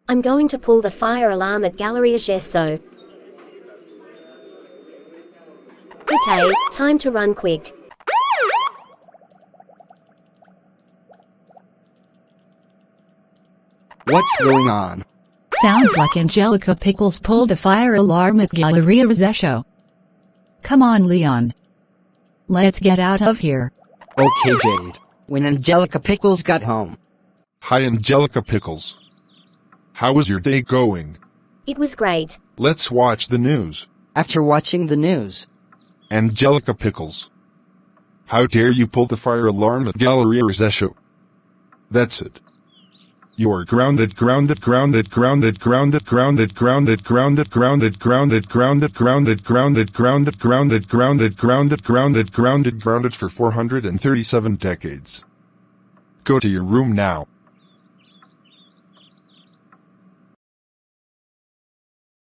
I'm going to pull the fire alarm at Galeria Rzeszów. Okay, time to run quick. What's going on? Sounds like Angelica Pickles pulled the fire alarm at Galeria Rzeszów. Come on, Leon. Let's get out of here. Okay, Jade. When Angelica Pickles got home. Hi, Angelica Pickles. How is your day going? It was great. Let's watch the news. After watching the news. Angelica Pickles. How dare you pull the fire alarm at Galeria Rzeszów? That's it. You are grounded, grounded, grounded, grounded, grounded, grounded, grounded, grounded, grounded, grounded, grounded, grounded, grounded, grounded, grounded, grounded, grounded, grounded, grounded, grounded for 437 decades. Go to your room now.